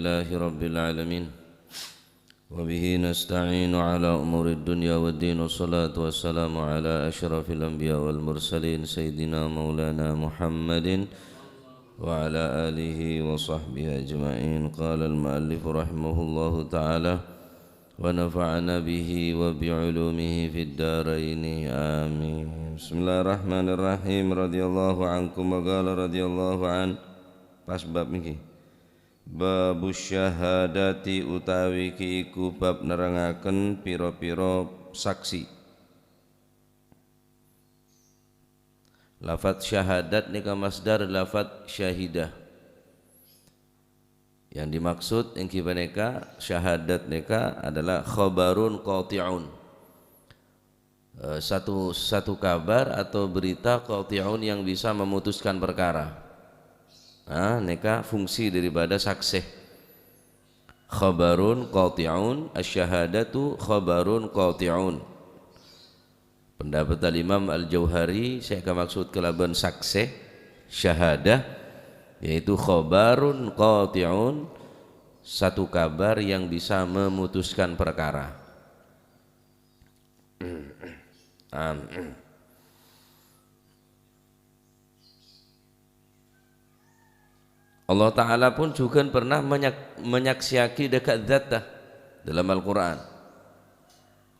لله رب العالمين وبه نستعين على أمور الدنيا والدين والصلاة والسلام على أشرف الأنبياء والمرسلين سيدنا مولانا محمد وعلى آله وصحبه أجمعين. قال المؤلف رحمه الله تعالى ونفعنا به وبعلومه في الدارين آمين. بسم الله الرحمن الرحيم. رضي الله عنكم وقال رضي الله عن. Pas bab niki babus syahadati utawi ki iku bab nerangaken pira-pira saksi. Lafaz syahadat nika masdar lafaz syahidah. Yang dimaksud ingki paneka syahadat nika adalah khabarun qati'un. Satu kabar atau berita qati'un yang bisa memutuskan perkara. Neka fungsi daripada saksi. Khabarun qati'un, asyhadatu khabarun qati'un. Pendapat Imam Al-Jauhari saya akan maksud kelaban saksi syahadah yaitu khabarun qati'un, satu kabar yang bisa memutuskan perkara. Allah Ta'ala pun juga pernah menyaksiaki dekat zatah dalam Al-Quran,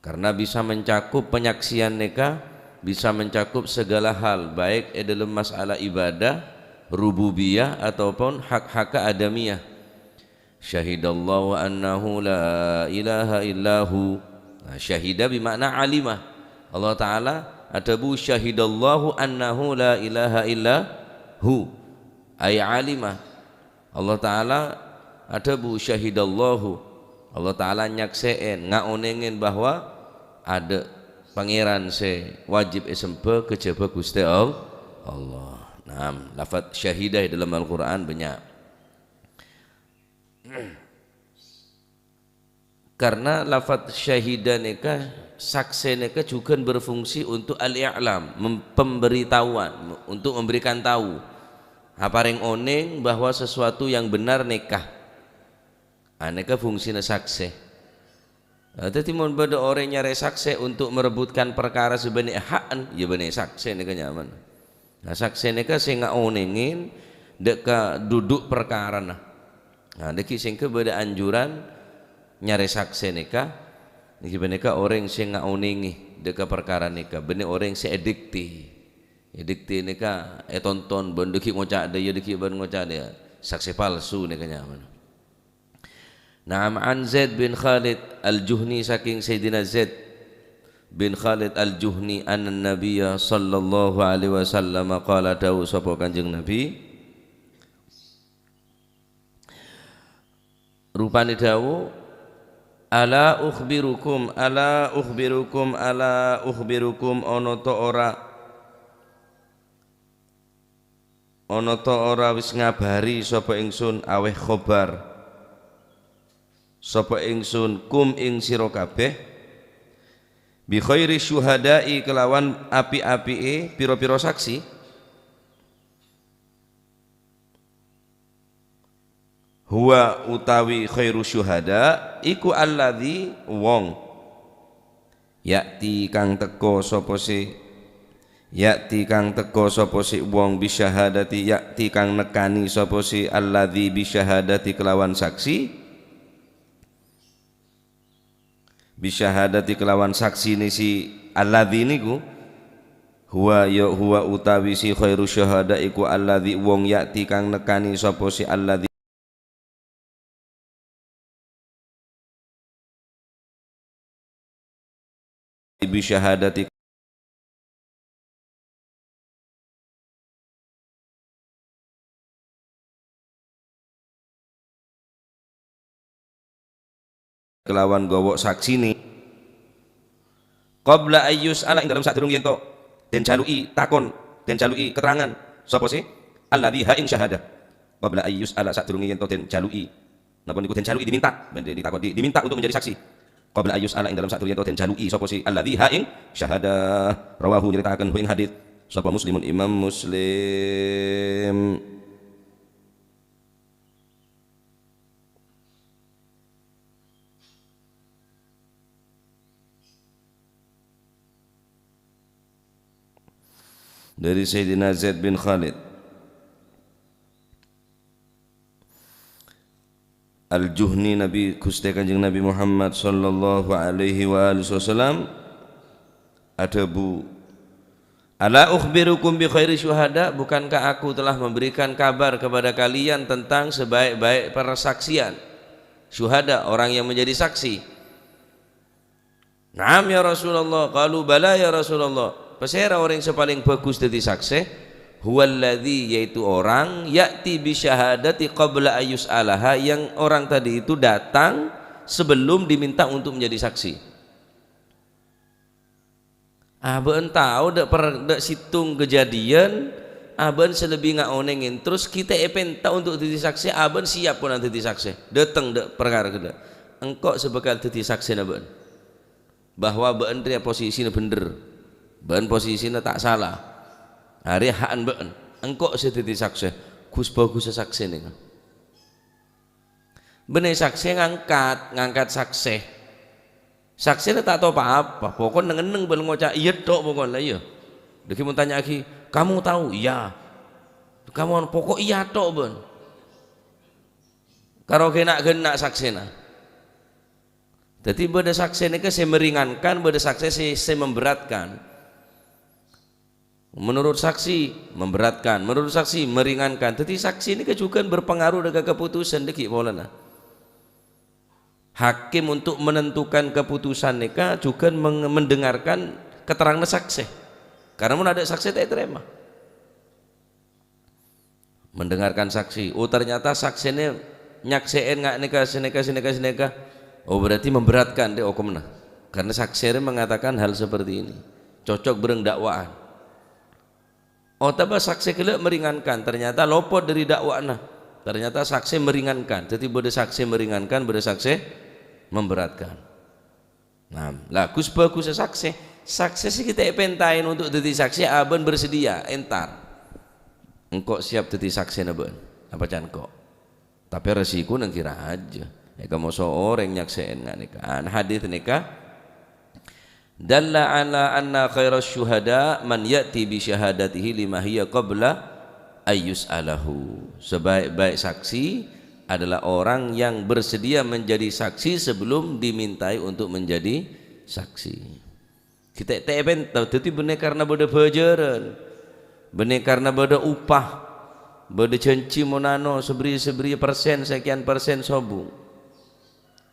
karena bisa mencakup penyaksian neka, bisa mencakup segala hal baik dalam masalah ibadah, rububiyah ataupun hak-hak adamiyah. Syahidallahu annahu la ilaha illahu. Syahidah bermakna alimah. Allah Ta'ala adabu syahidallahu annahu la ilaha illahu ay alimah. Allah Ta'ala adabu syahidallahu. Allah Ta'ala nyakseen ngaonengin bahwa ada pangeran se wajib sembah kejaba Gusti Allah. Nah, lafaz syahidah dalam Al-Quran banyak. Karena lafaz syahidah neka saksi neka juga berfungsi untuk al-i'lam, pemberitahuan, untuk memberikan tahu apa yang oneng bahwa sesuatu yang benar nikah. Neka fungsinya saksi. Jadi mun pada orang nyari saksi untuk merebutkan perkara sebenarnya hakan, ya benar saksi neka nyaman. Nah saksi neka sing ngaonengin deka duduk perkara nah. Deki sing beda anjuran nyari saksi neka. Niki beneka orang sing ngaonengi deka perkara neka, bener orang sing edikti. Edikti neka tonton bendeki ngocak dia deki ben ngocak dia. Saksi palsu neka nyaman. Naam an Zaid bin Khalid al-Juhni saking Sayyidina Zaid bin Khalid al-Juhni anna Nabiyya sallallahu alaihi wasallam qala dawu sapa Kanjeng Nabi rupane dawu ala ukhbirukum ana ta ora wis ngabari sapa ingsun aweh khobar sapa ingsun kum ing sira kabeh bi khairi syuhada'i kelawan api-apike pira-pira saksi huwa utawi khairu syuhada iku alladzi wong yakti kang teko sapa si wong bisyahadati yakti kang nekani sapa si alladzi bisyahadati kelawan saksi bisyahadati kelawan saksi ni si alladzi niku huwa utawi si khairu syuhada iku alladzi wong yakti kang nekani sapa si alladzi bisyahadati kelawan gowok saksi ni qabla ayyus ala ing dalam sadurung yen to den jalui takon den jalui keterangan sapa sih alladzi ha ing syahadah qabla ayyus ala sadurung yen to den jalui napa niku den jalui diminta ditakon diminta untuk menjadi saksi qabla ayyus ala ing dalam sadurung yen to den jalui sapa sih alladzi ha ing syahadah rawahu nyeritaken ing hadits sapa Muslimun Imam Muslim. dari Sayyidina Zaid bin Khalid Al-Juhni, Nabi Gusti Kanjeng Nabi Muhammad sallallahu alaihi wa alihi wasallam ada bu ala ukhbirukum bi khairi syuhada, bukankah aku telah memberikan kabar kepada kalian tentang sebaik-baik persaksian syuhada, orang yang menjadi saksi. Naam ya Rasulullah, qalu bala ya Rasulullah. Pesera orang yang paling bagus jadi saksi huwallazi, yaitu orang ya'ti bi syahadati qabla ayus alaha, yang orang tadi itu datang sebelum diminta untuk menjadi saksi. Aben tahu dak situng kejadian, aben selebih ngak onengin terus kita epenta untuk jadi saksi, aben siap pun nanti jadi saksi. Datang dak perkara kada. Engkau sebekal jadi saksi aben. Bahwa ben dia posisinya bener. Ben posisinya tak salah. Hari haan ben, engkau sedeti saksi, Gus bagus saksi nih. Bener saksi ngangkat saksi. Saksi tak tahu apa-apa, pokoknya neng belum ngocak iya dok pokoknya iya. Deki mau tanya lagi, kamu tahu? Iya. Kamu pokok iya dok ben. Kalau kena saksi na. Jadi beda saksi ini saya meringankan, beda saksi saya memberatkan. Menurut saksi memberatkan, menurut saksi meringankan. Jadi saksi ini juga berpengaruh dengan keputusan deki bolana. Hakim untuk menentukan keputusan nikah juga mendengarkan keterangan saksi. Karena mun ada saksi tak terima. Mendengarkan saksi. Oh ternyata saksi ini nyakseen ngak nikah. Oh berarti memberatkan deh hukumnya. Karena saksi ini mengatakan hal seperti ini. Cocok bereng dakwaan. Oh tabah saksi kelak meringankan, ternyata lopot dari dakwahna. Ternyata saksi meringankan. Jadi beda saksi meringankan, beda saksi memberatkan. Nah, lah bagus saksi. Saksi sih kita pentain untuk jadi saksi, aben bersedia entar. Engkau siap jadi saksi naben. Apa can kok? Tapi resiko nang kira aja. Kamu seorang nyaksiin nggak nikah. Hadis nikah. Dalla ala anna khairas syuhada man ya'ti bi syahadatihi lima hiya qabla ayyus alahu. Sebaik-baik saksi adalah orang yang bersedia menjadi saksi sebelum dimintai untuk menjadi saksi. Kita teben tapi benar karena beda bajaran, benar karena beda upah, beda janji monano seberi persen sekian persen sobung.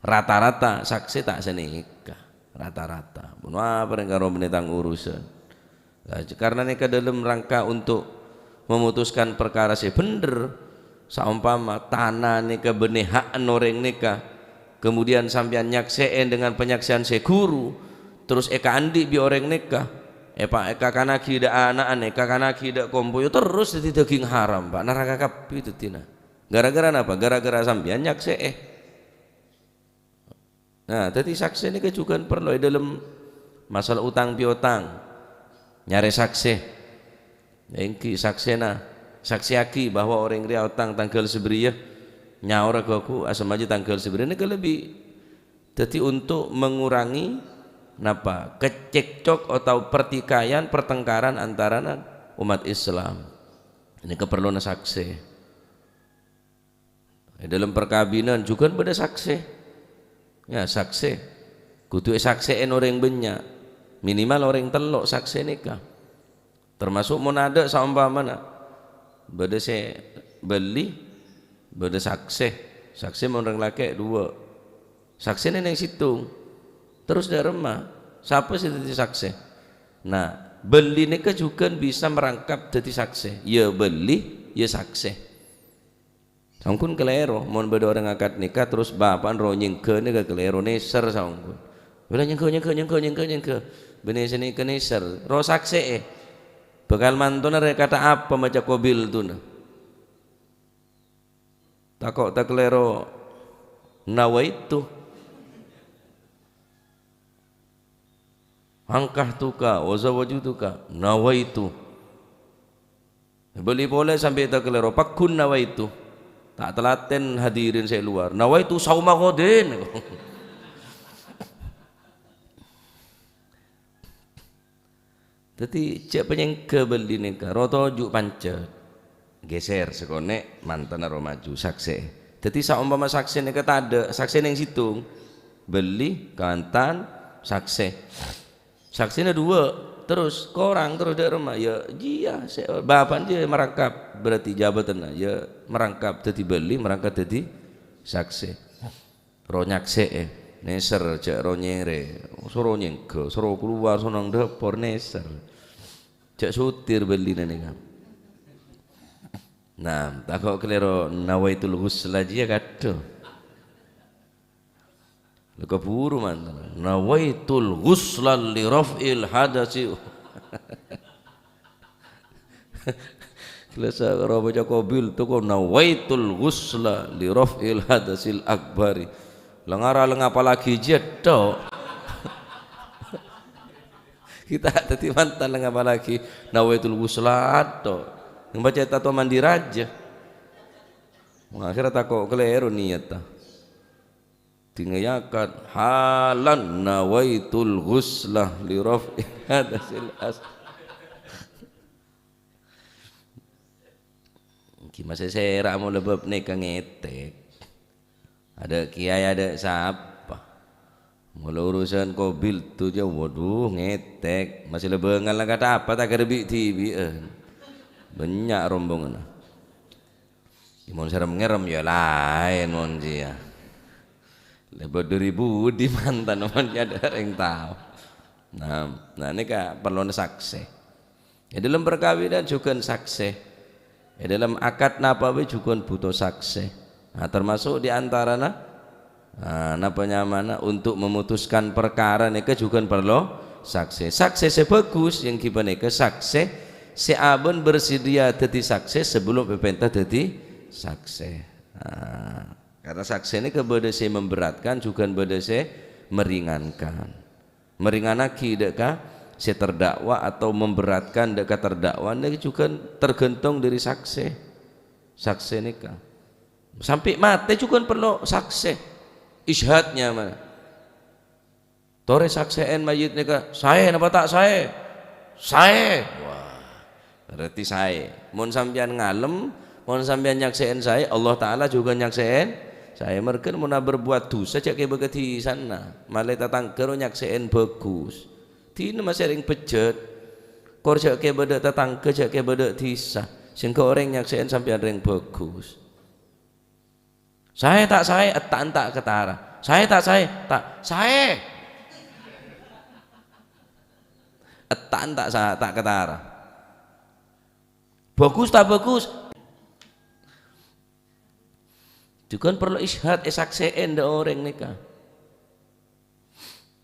Rata-rata saksi tak senikah. Rata-rata pun apa yang karo menetang urusan. Nah, karena nikah dalam rangka untuk memutuskan perkara sih bener. Saumpama tanah nikah benehaan orang nikah, kemudian sampean nyakseen dengan penyaksian seguru, terus eka andi bi orang nikah, eka kanaki da anak eka kanaki da kompoyo terus jadi daging haram pak neraka kapi itu tina. Gara-gara apa? Gara-gara sampean nyaksee. Nah, jadi saksi ini juga perlu dalam masalah utang piutang. Nyari saksi. Engki saksi saksi aki bahwa orang dia utang tanggal seberia nyaur aku asam aja tanggal seberia ini lebih. Jadi untuk mengurangi napa kecekcok atau pertikaian pertengkaran antara umat Islam. Ini keperluan saksi. Dalam perkawinan juga beda saksi. Ya saksi kudu saksiin orang banyak, minimal orang telok saksi nikah, termasuk monada saumpamana beda se beli beda saksi orang laki dua saksi ini yang situng terus dari rumah siapa sih jadi saksi. Nah beli nikah juga bisa merangkap jadi saksi, ya beli ya saksi. Sangkun kelero, mohon beda orang akad nikah terus bapak ro nyengke ni ke kelero neser sangkun. Bila nyengke, benih sini ke neser, ro saksi bakal mantuna kata apa macam kobil tu na. Takok tak kelero nawaitu, angkah tuka, wazawaju tuka, nawaitu. Beli boleh sampai tak kelero pakun nawaitu. Tak telaten hadirin saya luar. Nawaitu sauma godin. Dadi cek penyengke beli nika roto juk pancet geser sekone mantan aro maju sakse. Dadi saumpama sakse nika tade sakse ning situng beli kantan sakse. Saksina dua terus korang terus dari rumah ya jia bapak dia merangkap berarti jabatan ya merangkap dadi beli merangkap dadi sakse. Ro nyakse neser cek ro nyere suruh nyengke suruh keluar sonang dapur neser cek sutir beli nika. Nah, takok kelero nawaitul ghusla dia kata. Leko buru mantan. Nawaitul ghusla li raf'il hadasi. Kelasa ora baca qabil tu ko nawaitul ghusla li raf'il hadasil akbari. Lengara apa lagi jedok. Kita tadi mantan apa lagi nawaitul ghusla to. Yang baca tato mandi raja. Akhirnya takut keliru niat ta. Tinggayakan halan nawaitul ghuslah li raf'i hadasil as. Masih serak mau lebab neka ngetek. Ada kiai ada siapa. Mula urusan kobil tu je waduh ngetek. Masih lebengan lah kata apa tak kerbi TV. Banyak rombongan. Mon serem ngerem ya lain mon dia. Lebih 2000 di mantan mon ada yang tahu. Nah ini kan perlu sakse. Ya dalam perkawinan juga sakse. Ya dalam akad nabawi juga butuh sakse. Nah termasuk di antara napanya mana untuk memutuskan perkara neka juga perlu sakse. Sakse sebagus yang kita neka sakse. Si abon bersedia jadi saksi sebelum perintah jadi saksi. Karena saksi ini kebedese memberatkan juga bedese meringankan. Meringanaki deka si terdakwa atau memberatkan deka terdakwa ini juga tergantung dari saksi. Saksi ini kan sampai mati juga perlu saksi. Isyhadnya mana? Tore saksian mayit nika saya napa tak saya? Saya. Berarti saya mon sampean ngalem mon sampean nyaksiin saya Allah Ta'ala juga nyaksiin saya merken mun berbuat dosa cek ke begeti sana malah tatangker nyaksiin bagus dina masih ring pejet kor cek ke beda tatangke cek ke beda tisa sehingga orang nyaksiin sampean ring bagus saya tak ketara saya tak saya etan tak ketara bagus tak bagus juga perlu isyhad saksiin de orang nikah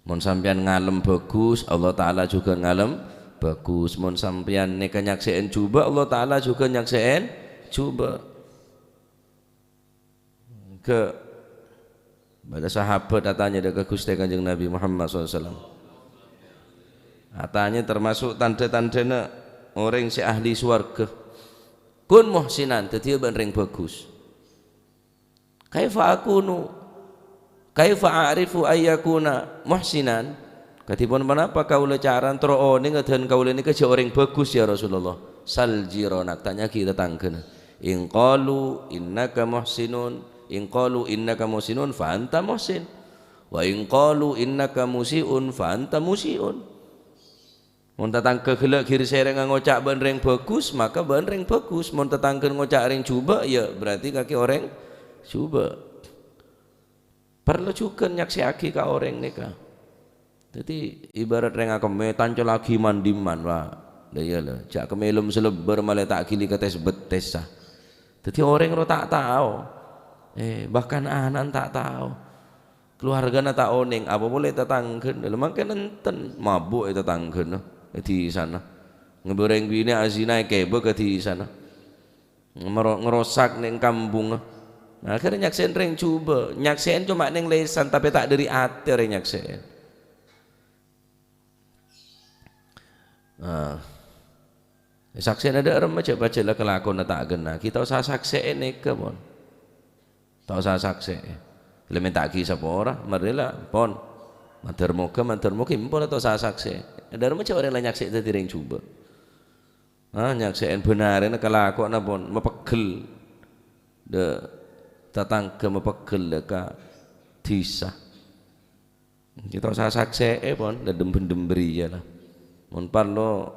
mon sampean ngalem bagus Allah Ta'ala juga ngalem bagus mon sampean nikah nyaksiin coba Allah Ta'ala juga nyaksiin coba ke pada sahabat datanya ke Gusti Kanjeng Nabi Muhammad SAW katanya termasuk tanda-tandanya orang si ahli swarga kun muhsinan dadi ring bagus kaifa a'rifu ayyakuna muhsinan katipun menapa kaula caran troone ngeden kaula niki orang bagus ya Rasulullah saljironak tanya kita tangkeun in qalu innaka muhsinun fa anta muhsin wa in qalu innaka musiun fa anta musiun. Mun tatangke gelek kiri sereng ngocak ban ring bagus maka ban ring bagus. Mun tatangke ngocak ring coba ya berarti kaki orang coba. Perlu juga nyaksiaki ka orang nika. Jadi ibarat ring akeme tancol lagi mandiman wah. Lah iyalah jak kemelem selebar malah tak gili ketes betes sah. Jadi orang ro tak tahu. Bahkan anak tak tahu. Keluargana tak oning apa boleh tatangke. Lemangke nenten mabuk tatangke di sana ngebereng bini azina kebe ke di sana ngerosak neng kampung. Nah, akhirnya nyaksen ring coba nyaksen cuma neng lesan tapi tak dari hati ring nyaksen. Saksen ada orang macam baca lah kelakon tak gena kita usah saksen neka pon tak usah saksen elemen tak kisah pora marilah pon matur muga impun atau saksi ada macam orang lain nyaksi tadi ring coba nyaksiin benar ini kelakuan pun mepegel de tatang ke mepegel deka disah kita saksi pun dedem bendem beri ya lah mun parlo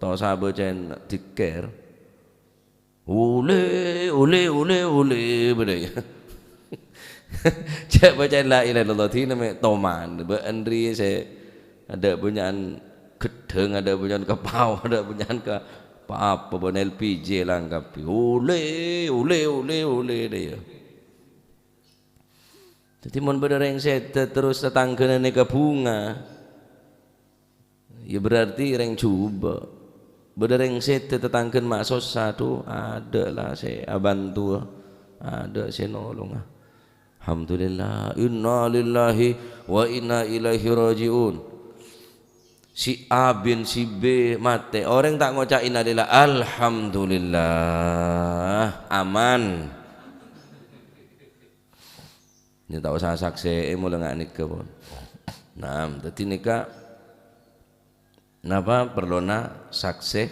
tau sahabat jen diker ule bedaya cek baca la ilaha illallah thi namanya toman beandri saya ada punyaan gedeng ada punyaan kepau ada punyaan ke apa bon LPG langkapi ule dia jadi mun bedereng sete terus tetanggeuna ke bunga ya berarti reng coba bedereng sete tetanggen mak sosa tu ada lah saya bantu ada saya nolong alhamdulillah inna lillahi wa inna ilaihi rajiun si A bin si B mati orang tak ngucap innalillah alhamdulillah aman ini tak usah saksi mulai nggak nikah pun nah jadi nikah napa perlona saksi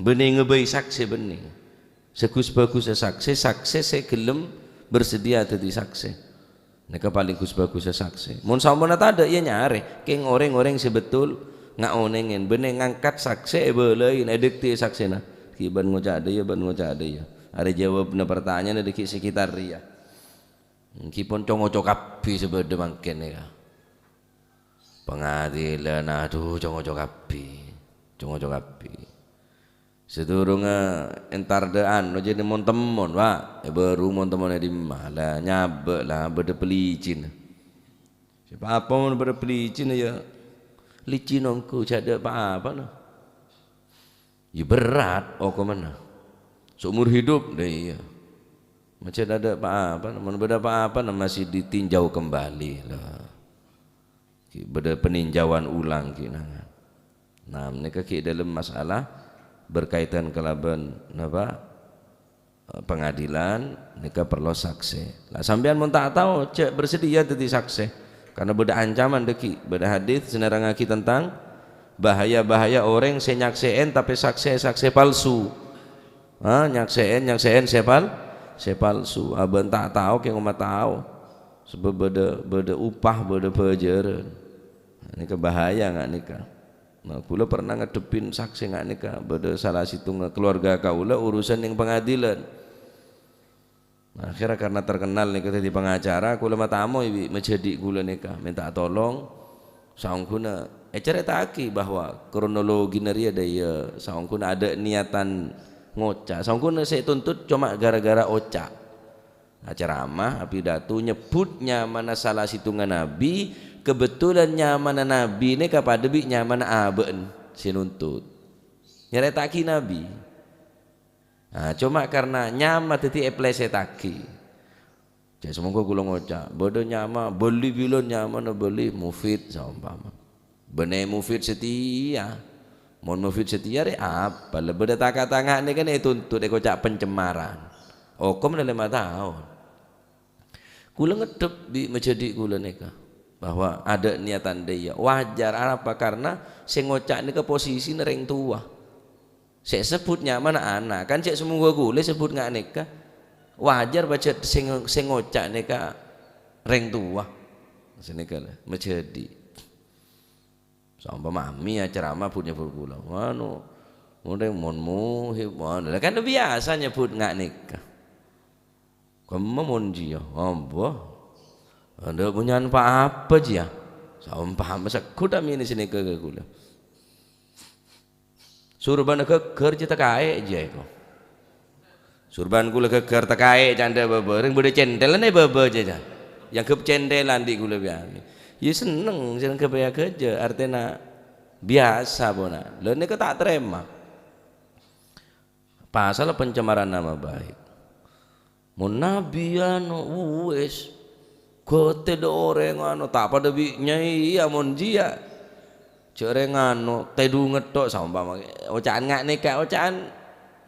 bening ngebay saksi bening segus bagus saksi saya gelem bersedia jadi saksi mereka paling bagus saksi mun sampun ada ya nyare keng orang sebetul nggak onengin bener ngangkat saksi belain edekti saksina kiban ngucap ada ya ada jawab pertanyaan ada di sekitar dia kipun congocok api sebeda mangken ya pengadilan aduh congocok api sedurunge entar dean no jadi mon temon Pak baru mon temone di malah nyabek lah beda pelicin siapa apa mon beda pelicin ya licin ongku cada apa no ya berat ke mana seumur hidup deh iya macam ada apa mon beda apa masih ditinjau kembali lah beda peninjauan ulang kinangan nah mereka dalam masalah berkaitan kelaban napa pengadilan nika perlu saksi lah sampean mun tak tahu cek bersedia jadi saksi karena beda ancaman deki beda hadis senerangaki tentang bahaya orang saya nyakseen tapi saksi palsu nyakseen saya palsu aben tak tahu ke umat tahu sebab beda upah beda pelajaran ini bahaya nggak nikah nah kula pernah ngadepin saksi nggak nikah beda salah situ keluarga kaula urusan yang pengadilan nah, akhirnya karena terkenal nikah di pengacara kula matamu menjadi kula nikah minta tolong saungkuna ceritaki bahwa kronologi nari ada ya saungkuna ada niatan ngocak saungkuna saya tuntut cuma gara-gara ocak ceramah pidato nyebutnya mana salah situngan nabi kebetulannya mana nabi ini kepada binya mana aben si nuntut nyeretaki nabi nah, cuma karena nyama teti eplesetaki jadi semoga kula ngocak bodoh nyama beli bilon nyama na beli mufid saumpama bener mufid setia mon mufid setia re apa lebeda taka-taka ini kan tuntut kocak pencemaran kom dalam 5 tahun kula ngedep di menjadi kula nikah bahwa ada niatan dia wajar apa karena saya ngocak ini ke posisi nereng tua saya sebutnya mana anak kan cek semua gue sebut nggak nikah wajar baca saya ngocak nikah reng tua senikah lah menjadi sampai mami ya ceramah punya bergula manu mulai monmu hibon kan biasa nyebut nggak nikah kamu monji ya ambo anda punya apa aja sampah masa kuda mini sini ke gula surban ke kerja terkait aja itu surban gula ke kerja terkait canda bebereng boleh centelan beber aja yang ke centelan di gula biami ya seneng kebaya kerja artinya biasa bona lo ini tak terima pasal pencemaran nama baik mun nabi anu wes kote do orang anu tak pada binya iya mon jia cereng anu tedu ngetok sama ocaan nggak nikah ocaan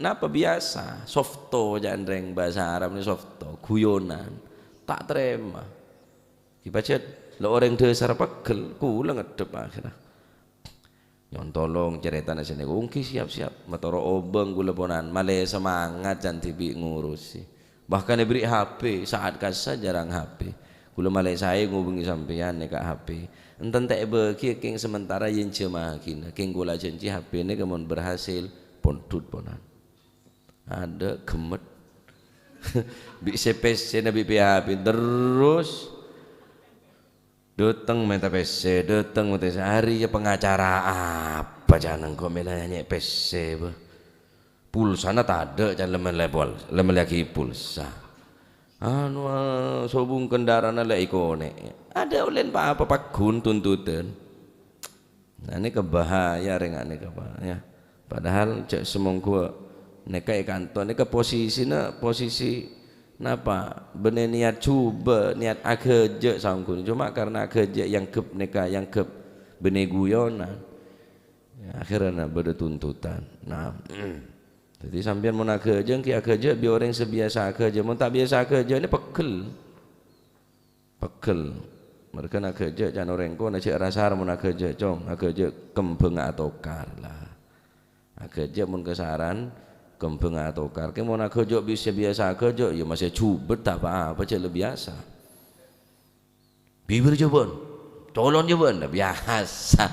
napa biasa softo jangan reng bahasa Arab ini softo guyonan tak terima dibaca lo orang dasar pegel kula ngedep akhirnya nyon tolong ceritane sini ungki siap-siap matoro obeng kula ponan male semangat jan tibi ngurusi bahkan diberi HP saat kasa jarang HP kula male saya ngubungi sampeyan nek HP enten tak beki king sementara yen jemaah kina king kula janji HP ne kemon berhasil pondut ponan ada gemet bi CPC nabi PHP terus datang minta PC, datang minta hari ya pengacara apa jangan kau nyanyi PC pulsa na tak ada jangan lemel lagi pulsa anu sobung kendaraan ala ikone ada ulen apa gun tuntutan nah ini kebahaya rengat ini kebahaya padahal cek semongko neka kantor neka posisi napa bener niat cuba niat akeje sangkun cuma karena akeje yang kep neka yang kep bener guyonan ya, akhirnya beda tuntutan nah jadi sampean mau akeje ki akeje biar orang sebiasa akeje mau tak biasa akeje ini pegel mereka akeje jangan orang ko cek rasar mau akeje cong akeje kembeng atau kar lah akeje mun kesaran kembeng atau kar ke mau nak kerja bisa biasa kerja ya masih cubet tak apa cek lebih biasa bibir jebon colon jebon dah biasa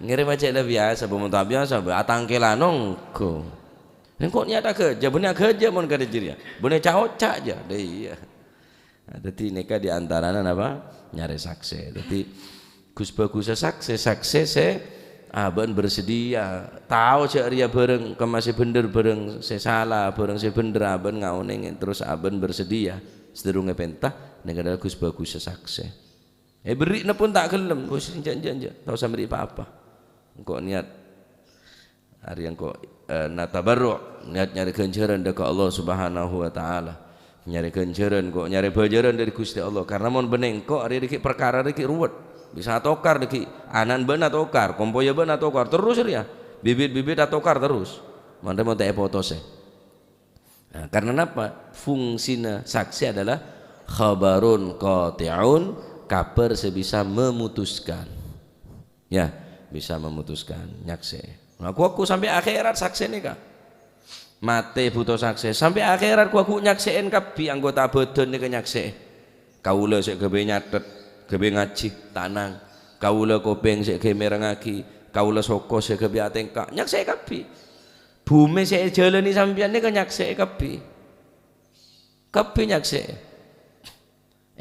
ngirim macam lebih biasa bukan tak biasa atang kelanong ko engkau nyata kerja benar kerja mon kada jiria benar cawocak aja deh iya jadi neka di antaranya apa nyari saksi jadi Gus bagus saksi aban bersedia tahu cek ria bareng ke masih bener bareng saya salah bareng saya bener aban ngauneng terus aban bersedia sederunge pentah negara Gus bagus saksi beri pun tak gelem Gus jangan tahu sampai apa kok niat hari yang kok natabarru niat nyari ganjaran dari Allah Subhanahu wa taala nyari ganjaran kok nyari bajaran dari Gusti Allah karena mon beneng kok hari dikit perkara dikit ruwet bisa tokar deki anan ben tokar kompoya ben tokar terus ya bibit-bibit tokar terus mantep mau tak potose nah, karena apa fungsinya saksi adalah khabarun qati'un kabar sebisa memutuskan ya bisa memutuskan nyaksi nah aku sampai akhirat saksi nih kak mate butuh saksi sampai akhirat aku nyaksein kabi anggota badan nih nyaksi kaula sik gawe nyatet gawe ngaji tanang kaula kopeng sik gawe merengaki kaula soko sik gawe atengkak nyaksek kabeh bumi sik jalani sampeyan nek nyaksek kabeh nyaksek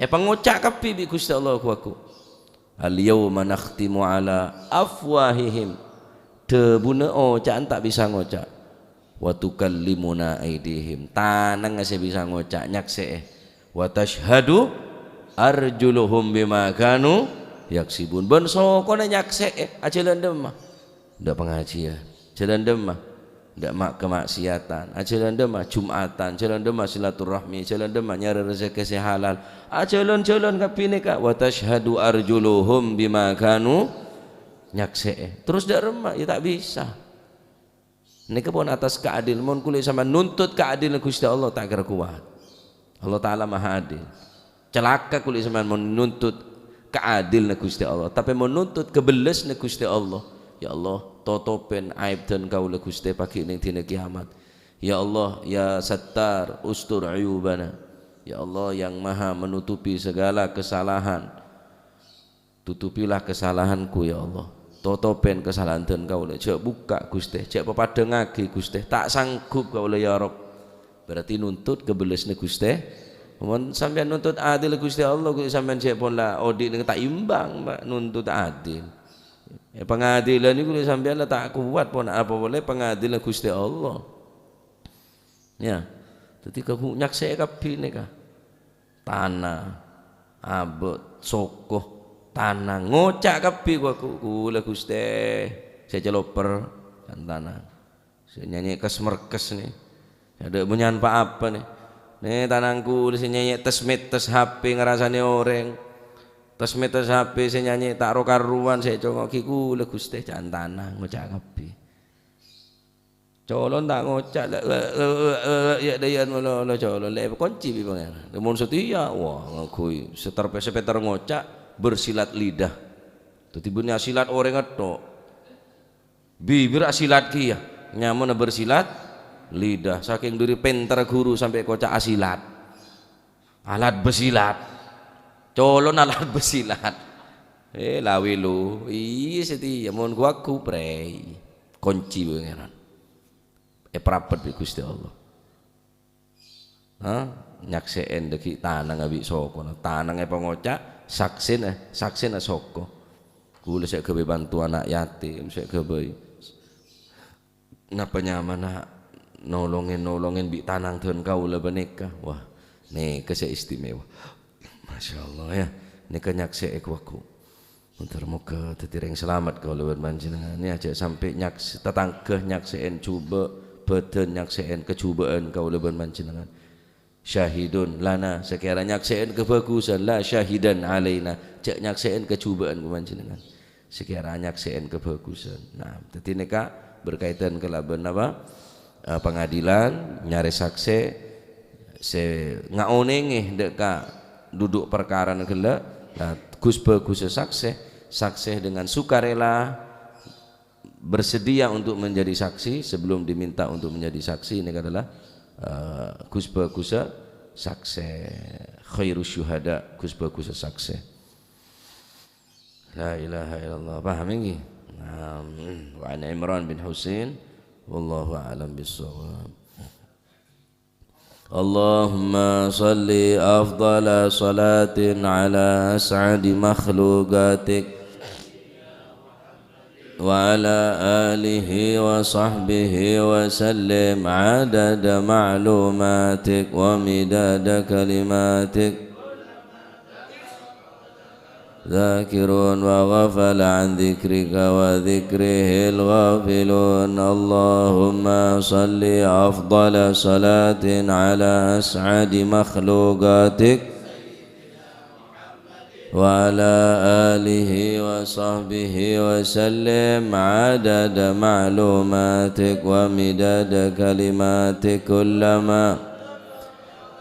pengucap kabeh bi Gusti Allah aku al yauma nakhtimu ala afwahihim debune ocaan tak bisa ngocak wa tukallimuna aidihim tanang ngasih bisa ngocak nyaksek wa tashhadu arjuluhum bima kanu yaksibun ben soko ne nyaksek ajalan demah ndak pengajian jalan demah ndak mak kemaksiatan ajalan demah jumatan jalan demah silaturahmi jalan demah nyari rezeki halal ajalan-jalan kabeh ka wa tashhadu arjuluhum bima kanu nyaksek terus ndak remah ya tak bisa nika pun atas keadil mun kula sama nuntut keadilan Gusti Allah tak kira kuat Allah taala maha adil celaka kulit sampean menuntut keadil na Gusti Allah tapi menuntut kebeles na Gusti Allah ya Allah totopen aib dan kaula Gusti pagi ning dina kiamat ya Allah ya Sattar ustur ayubana ya Allah yang maha menutupi segala kesalahan tutupilah kesalahanku ya Allah totopen kesalahan dan kaula cek buka Gusti cek pepadengake Gusti tak sanggup kaula ya Rabb berarti nuntut kebeles na Gusti sampean nuntut adil Gusti Allah sampean cek pun lah audit tak imbang mbak nuntut adil pengadilan niku sampean lah tak kuat pun apa boleh pengadilan Gusti Allah ya ketika ku nyaksek kabeh nika tanah abot sokoh tanah ngocak kabeh aku kula Gusti saya celoper dan tanah saya nyanyi kesmerkes nih ada menyan apa nih nih tanangku di sini nyanyi tes HP ngerasane orang tes HP saya nyanyi tak rokaruan saya congok kiku le Gusti jan tanah ngocak kabeh colon tak ngocak ya dayan lo colon le kunci bi pangeran mun setia wah ngakui seter ngocak bersilat lidah. Tiba-tiba silat orang ngetok. Bibir asilat kia, nyamun bersilat lidah. Saking dari pentar guru sampai kocak asilat. Alat besilat. Colon alat besilat. Lawi lu. Iya setia mun kuaku prei. Kunci pangeran. Prapet Gusti Allah. Nyakseen deki tanang abi soko. Tanang pangocak, saksen soko. Kula sek kebe bantu anak yatim, sek kebe napa nyamana nolongin bi tanang teun kaula menikah. Wah, nih kese istimewa. Masya Allah ya, nih kenyakse ekwaku. Muter muka tetireng selamat kalau bermanjenengan ya, aja sampai nyaks tetangkeh nyakseen coba beten nyakseen kecubaan kalau bermanjenengan. Syahidun lana sekiranya nyakseen kebagusan la syahidan alaina, cek nyakseen kecubaan bermanjenengan. Sekiranya nyakseen kebagusan. Nah, tadi neka berkaitan kelaban apa? Pengadilan nyari saksi se ngaonenge deka duduk perkara gela. Nah, Gus saksi dengan sukarela bersedia untuk menjadi saksi sebelum diminta untuk menjadi saksi. Ini adalah Gus saksi khairus syuhada, Gus saksi. La ilaha illallah. Paham ini? Wa an Imran bin Husain wallahu a'lam bissawab. Allahumma salli afdala salatin ala as'adi makhluqatik wa ala alihi wa sahbihi wa sallim adada ma'lumatik wa midada kalimatik. ذاكرون وغفل عن ذكرك وذكره الغافلون اللهم صل أفضل صلاة على أسعد مخلوقاتك وعلى آله وصحبه وسلم عدد معلوماتك ومداد كلماتك كلما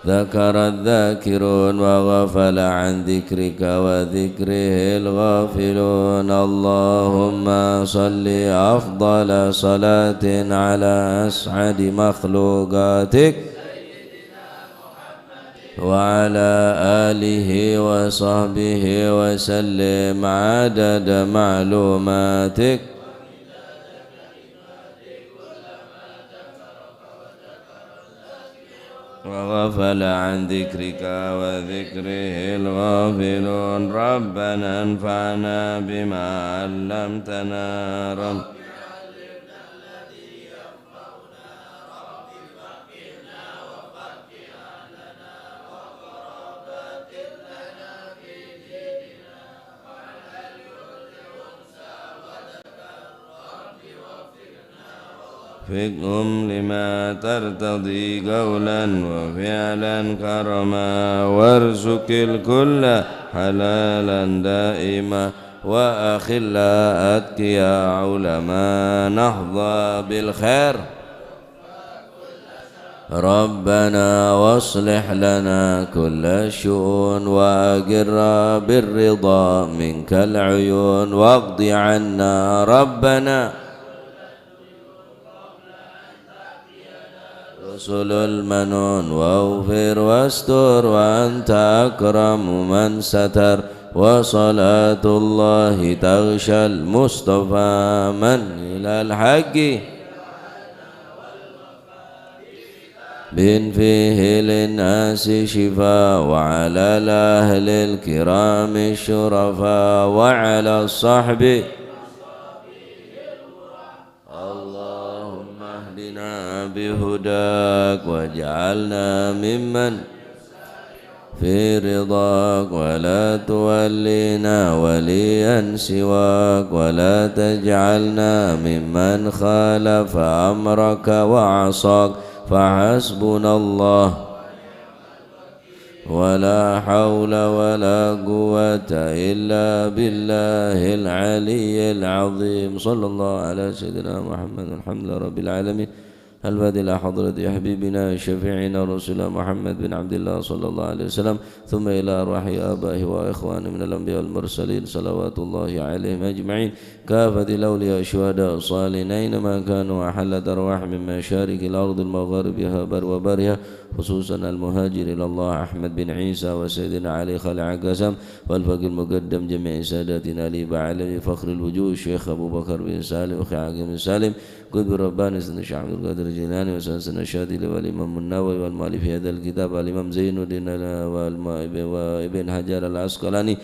ذكر الذاكرون وغفل عن ذكرك وذكره الغافلون اللهم صل أفضل صلاة على أسعد مخلوقاتك وعلى آله وصحبه وسلم عدد معلوماتك وغفل عن ذكرك وذكره الغافلون ربنا انفعنا بما علمتنا وفقهم لما ترتضي قولا وفعلا كرما وارزق الكل حلالا دائما وأخلا أتقيا علماء نحظى بالخير ربنا واصلح لنا كل الشؤون وأقر بالرضا منك العيون واقض عنا ربنا رسل المنون واغفر واستر وأنت أكرم من ستر وصلاة الله تغشى المصطفى من إلى الحق بن فيه للناس شفاء وعلى الأهل الكرام الشرفاء وعلى الصحب بهداك واجعلنا ممن في رضاك ولا تولينا وليا سواك ولا تجعلنا ممن خالف أمرك وعصاك فحسبنا الله ولا حول ولا قوة إلا بالله العلي العظيم صلى الله على سيدنا محمد الحمد لله رب العالمين الفاتح إلى حضرة حبيبنا شفيعنا رسول محمد بن عبد الله صلى الله عليه وسلم ثم إلى أرواح آبائه وإخوانه من الأنبياء والمرسلين صلوات الله عليهم أجمعين كافة الأولياء الشهداء الصالحين أينما كانوا أحلت أرواح من مشارق الأرض المغاربها بر وبرها خصوصا المهاجر إلى الله أحمد بن عيسى وسيدنا علي خلع قسم والفقر المقدم جميع ساداتنا لي بعلم فخر الوجوه الشيخ أبو بكر بن سالم وأخي عاقب بن سالم قطب رباني سيدنا الشيخ عبد القادر الجيلاني وسيدنا الشاذلي والإمام النووي والمؤلف في هذا الكتاب الإمام زين الدين وابن حجر العسقلاني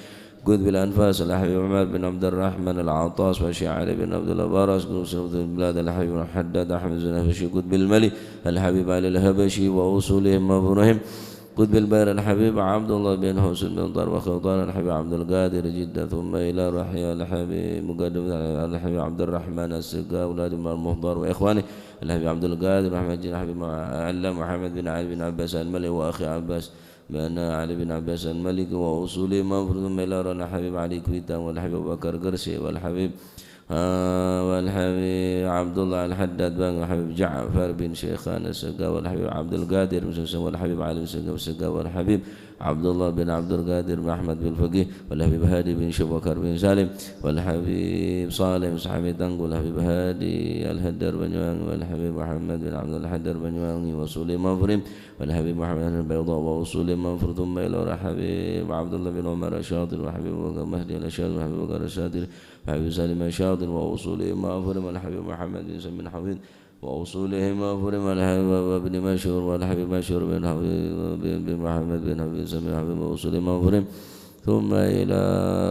قطب الأنفاس الحبيب عمر بن عبد الرحمن العطاس والشيخ علي بن عبد الله بارس قطب البلاد الحبيب الحداد أحمد زنفشي قطب الملك الحبيب علي الهبشي وأصولهم وفنهم قطب البير الحبيب عبد الله بن حسن بن طار وخوطان الحبيب عبد القادر جدا ثم إلى رحيا الحبيب مقدم الحبيب عبد الرحمن السقا أولاد المهضر وإخوانه الحبيب عبد القادر محمد بن الحبيب علم محمد بن علي بن عباس الملك وأخي عباس بن علي بن عباس الملك وأصوله منفرد ثم إلى رحيا الحبيب علي كويتان والحبيب بكر قرسي والحبيب والحبيب عبد الله الحداد بن والحبيب جعفر بن شيخان السقا والحبيب عبد القادر مسلم والحبيب علي بن السقا والحبيب عبد الله بن عبد القادر بن أحمد بن فقيه والحبيب هادي بن شبكر بن سالم والحبيب صالح صحابي تنقل والحبيب هادي الهدر بن يوان والحبيب محمد بن عبد الحدر بن يوان وصولي منفرم والحبيب محمد بن البيضاء وصولي منفر ثم إلى الحبيب عبد الله بن عمر الشاطر والحبيب مهدي الشاطر والحبيب بكر الشاطر والحبيب سالم الشاطر وصولي منفرم والحبيب محمد بن سمين حفيظ وأصولهم وفرم الحبيب بن مشهور والحبيب مشهور بن محمد بن حبيب سمي حبيب وأصولهم وفرم ثم إلى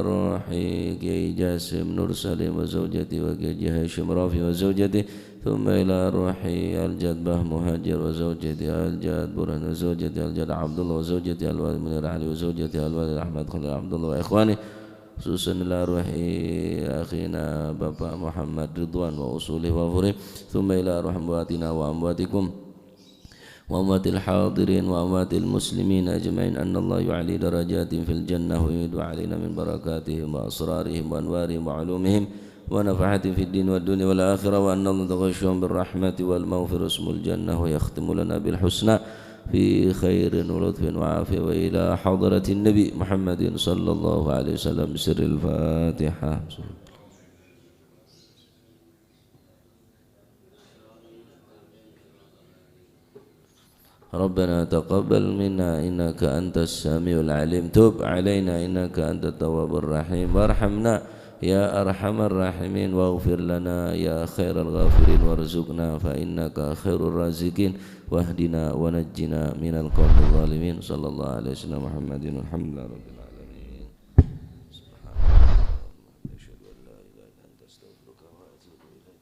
روحي كي جاسم نور سليم وزوجتي وكي هاشم رافي وزوجتي ثم إلى روحي الجد به مهاجر وزوجتي الجد برهن وزوجتي الجد عبد الله وزوجتي الوالد منير علي وزوجتي الوالد أحمد خليل عبد الله وإخواني خصوصا إلى روح أخينا بابا محمد رضوان وأصوله وفره ثم إلى روح أمواتنا وأمواتكم وأموات الحاضرين وأموات المسلمين أجمعين أن الله يعلي درجات في الجنة ويمد علينا من بركاتهم وأسرارهم وأنوارهم وعلومهم ونفحات في الدين والدنيا والآخرة وأن الله تغشهم بالرحمة والمغفرة اسم الجنة ويختم لنا بالحسنى في خير ولطف وعافية وإلى حضرة النبي محمد صلى الله عليه وسلم بسر الفاتحة. ربنا تقبل منا إنك أنت السميع العليم تب علينا إنك أنت التواب الرحيم وارحمنا يا أرحم الراحمين واغفر لنا يا خير الغافرين وارزقنا فإنك خير الرازقين واهدنا ونجنا من القوم الظالمين صلى الله عليه وسلم محمد والحمد لله رب العالمين. سبحان الله أشهد أن لا إله إلا أنت أستغفرك وأتوب إليك.